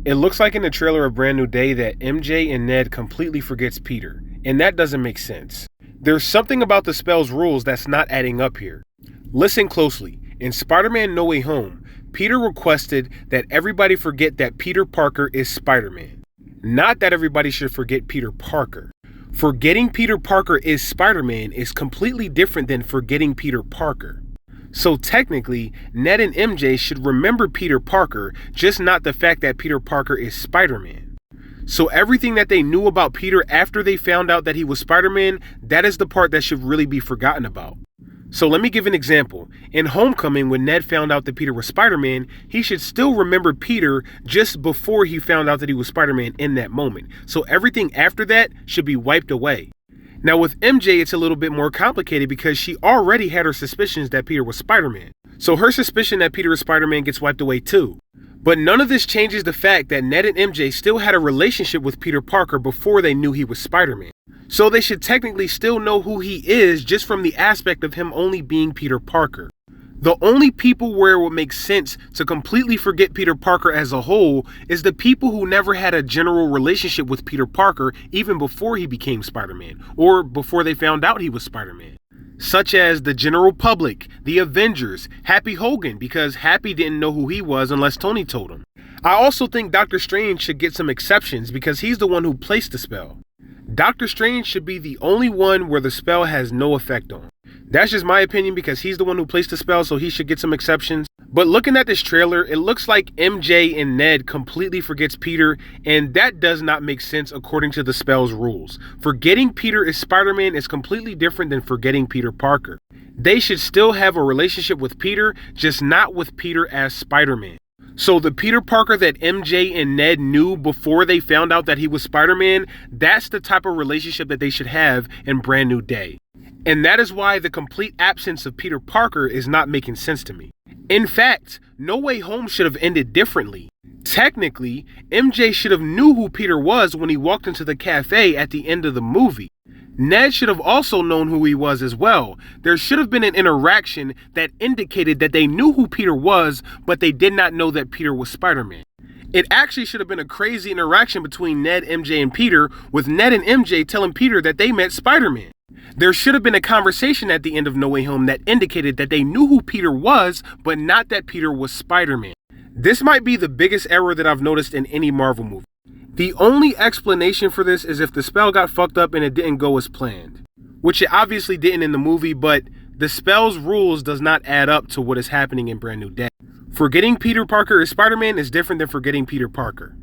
It looks like in the trailer of Brand New Day that MJ and Ned completely forgets Peter, and that doesn't make sense. There's something about the spell's rules that's not adding up here. Listen closely. In Spider-Man No Way Home, Peter requested that everybody forget that Peter Parker is Spider-Man. Not that everybody should forget Peter Parker. Forgetting Peter Parker is Spider-Man is completely different than forgetting Peter Parker. So technically, Ned and MJ should remember Peter Parker, just not the fact that Peter Parker is Spider-Man. So everything that they knew about Peter after they found out that he was Spider-Man, that is the part that should really be forgotten about. So let me give an example. In Homecoming, when Ned found out that Peter was Spider-Man, he should still remember Peter just before he found out that he was Spider-Man in that moment. So everything after that should be wiped away. Now with MJ, it's a little bit more complicated because she already had her suspicions that Peter was Spider-Man. So her suspicion that Peter is Spider-Man gets wiped away too. But none of this changes the fact that Ned and MJ still had a relationship with Peter Parker before they knew he was Spider-Man. So they should technically still know who he is just from the aspect of him only being Peter Parker. The only people where it would make sense to completely forget Peter Parker as a whole is the people who never had a general relationship with Peter Parker even before he became Spider-Man, or before they found out he was Spider-Man. Such as the general public, the Avengers, Happy Hogan, because Happy didn't know who he was unless Tony told him. I also think Doctor Strange should get some exceptions because he's the one who placed the spell. Doctor Strange should be the only one where the spell has no effect on. That's just my opinion because he's the one who placed the spell, so he should get some exceptions. But looking at this trailer, it looks like MJ and Ned completely forgets Peter, and that does not make sense according to the spell's rules. Forgetting Peter is Spider-Man is completely different than forgetting Peter Parker. They should still have a relationship with Peter, just not with Peter as Spider-Man. So the Peter Parker that MJ and Ned knew before they found out that he was Spider-Man, that's the type of relationship that they should have in Brand New Day. And that is why the complete absence of Peter Parker is not making sense to me. In fact, No Way Home should have ended differently. Technically, MJ should have knew who Peter was when he walked into the cafe at the end of the movie. Ned should have also known who he was as well. There should have been an interaction that indicated that they knew who Peter was, but they did not know that Peter was Spider-Man. It actually should have been a crazy interaction between Ned, MJ, and Peter, with Ned and MJ telling Peter that they met Spider-Man. There should have been a conversation at the end of No Way Home that indicated that they knew who Peter was, but not that Peter was Spider-Man. This might be the biggest error that I've noticed in any Marvel movie. The only explanation for this is if the spell got fucked up and it didn't go as planned. Which it obviously didn't in the movie, but the spell's rules does not add up to what is happening in Brand New Day. Forgetting Peter Parker is Spider-Man is different than forgetting Peter Parker.